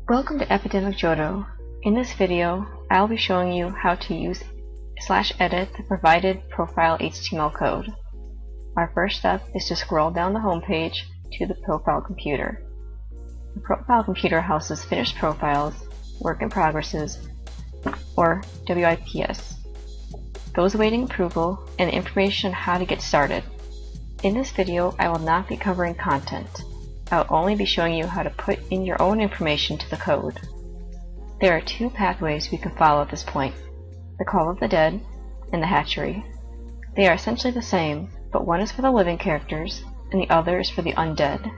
Welcome to Epidemic Jodo. In this video, I'll be showing you how to use /edit the provided profile HTML code. Our first step is to scroll down the home page to the profile computer. The profile computer houses finished profiles, work in progresses, or WIPs, those awaiting approval, and information on how to get started. In this video, I will not be covering content. I'll only be showing you how to put in your own information to the code. There are two pathways we can follow at this point: the Call of the Dead and the Hatchery. They are essentially the same, but one is for the living characters and the other is for the undead.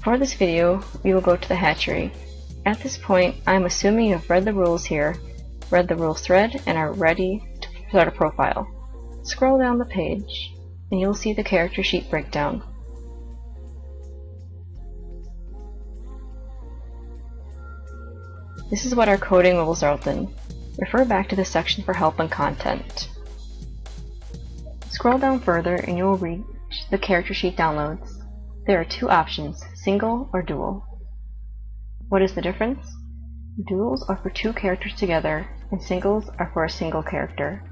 For this video, we will go to the Hatchery. At this point, I'm assuming you've read the rules here, read the rules thread, and are ready to start a profile. Scroll down the page, and you'll see the character sheet breakdown. This is what our coding will result in. Refer back to the section for help and content. Scroll down further and you will reach the character sheet downloads. There are two options, single or dual. What is the difference? Duals are for two characters together, and singles are for a single character.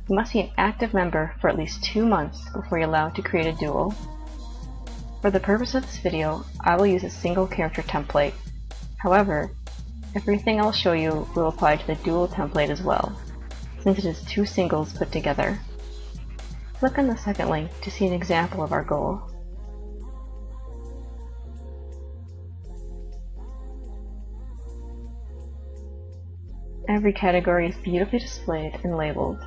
You must be an active member for at least 2 months before you're allowed to create a dual. For the purpose of this video, I will use a single character template. However, everything I'll show you will apply to the dual template as well, since it is two singles put together. Click on the second link to see an example of our goal. Every category is beautifully displayed and labeled.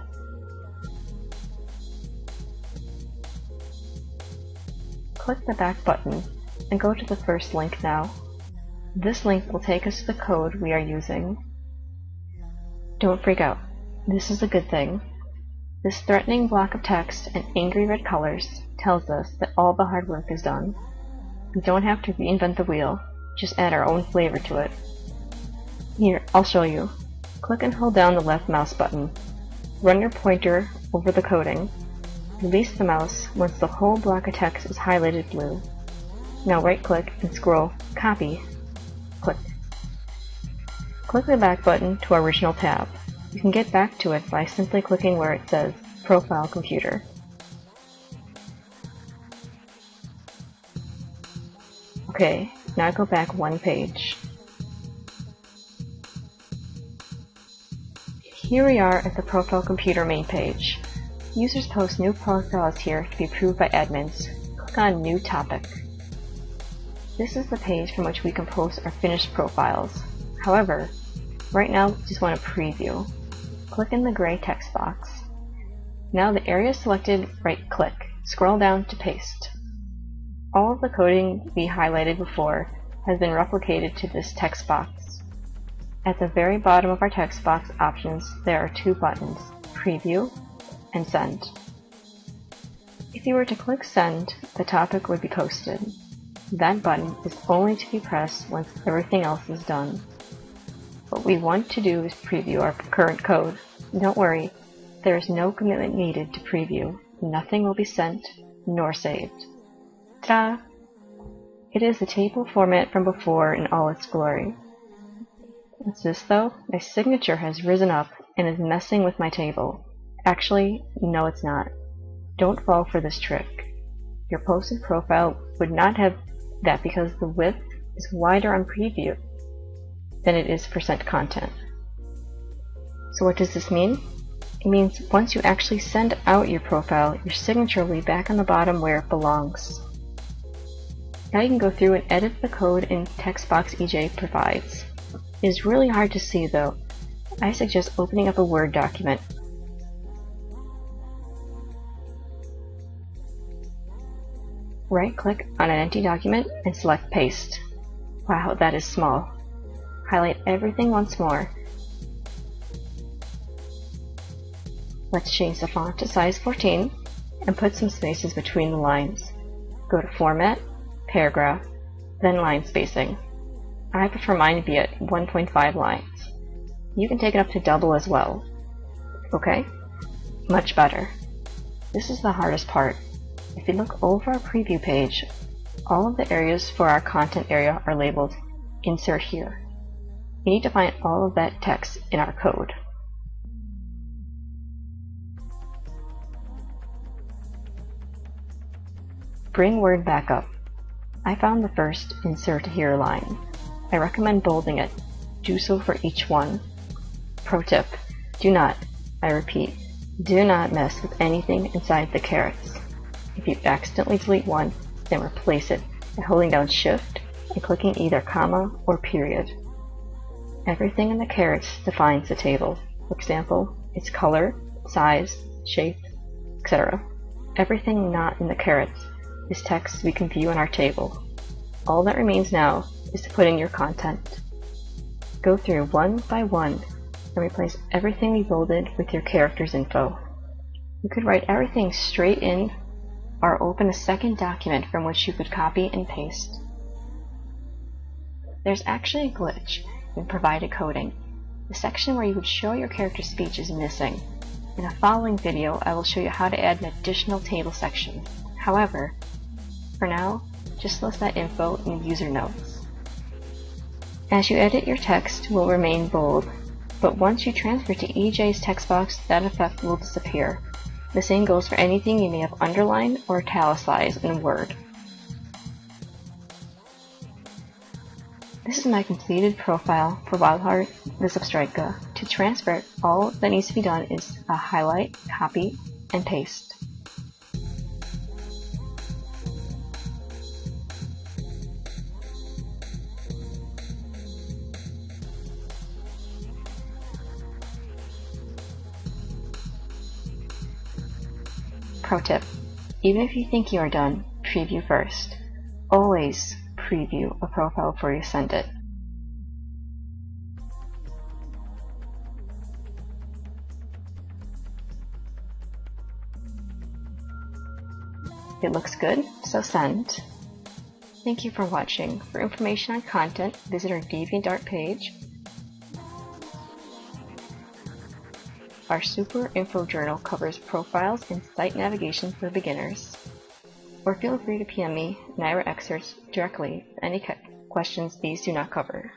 Click the back button and go to the first link now. This link will take us to the code we are using. Don't freak out. This is a good thing. This threatening block of text and angry red colors tells us that all the hard work is done. We don't have to reinvent the wheel, just add our own flavor to it. Here, I'll show you. Click and hold down the left mouse button. Run your pointer over the coding. Release the mouse once the whole block of text is highlighted blue. Now right-click and scroll Copy. Click the back button to our original tab. You can get back to it by simply clicking where it says Profile Computer. Okay, now go back one page. Here we are at the Profile Computer main page. Users post new profiles here to be approved by admins. Click on New Topic. This is the page from which we can post our finished profiles. However, right now we just want to preview. Click in the gray text box. Now the area selected, right-click. Scroll down to paste. All of the coding we highlighted before has been replicated to this text box. At the very bottom of our text box options, there are two buttons, Preview and Send. If you were to click Send, the topic would be posted. That button is only to be pressed once everything else is done. What we want to do is preview our current code. Don't worry, there is no commitment needed to preview. Nothing will be sent nor saved. Ta-da! It is the table format from before in all its glory. What's this though? My signature has risen up and is messing with my table. Actually, no it's not. Don't fall for this trick. Your posted profile would not have that because the width is wider on preview than it is % content. So what does this mean? It means once you actually send out your profile, your signature will be back on the bottom where it belongs. Now you can go through and edit the code in text box EJ provides. It is really hard to see though. I suggest opening up a Word document. Right-click on an empty document and select Paste. Wow, that is small. Highlight everything once more. Let's change the font to size 14 and put some spaces between the lines. Go to Format, Paragraph, then Line Spacing. I prefer mine to be at 1.5 lines. You can take it up to double as well. Okay? Much better. This is the hardest part. If you look over our preview page, all of the areas for our content area are labeled Insert Here. we need to find all of that text in our code. Bring Word back up. I found the first Insert Here line. I recommend bolding it. Do so for each one. Pro tip: do not, I repeat, do not mess with anything inside the carets. If you accidentally delete one, then replace it by holding down Shift and clicking either comma or period. Everything in the carets defines the table. For example, its color, size, shape, etc. Everything not in the carets is text we can view in our table. All that remains now is to put in your content. Go through one by one and replace everything we bolded with your character's info. You could write everything straight in or open a second document from which you could copy and paste. There's actually a glitch in provided coding. The section where you would show your character's speech is missing. In a following video, I will show you how to add an additional table section. However, for now, just list that info in user notes. As you edit, your text will remain bold, but once you transfer to EJ's text box, that effect will disappear. The same goes for anything you may have underlined or italicized in Word. This is my completed profile for Wildheart the Substrika. To transfer it, all that needs to be done is a highlight, copy, and paste. Pro tip: even if you think you are done, preview first. Always preview a profile before you send it. It looks good, so send. Thank you for watching. For information on content, visit our DeviantArt page, Our Super Info Journal covers profiles and site navigation for beginners. Or feel free to PM me, Naira Excerpts, directly with any questions these do not cover.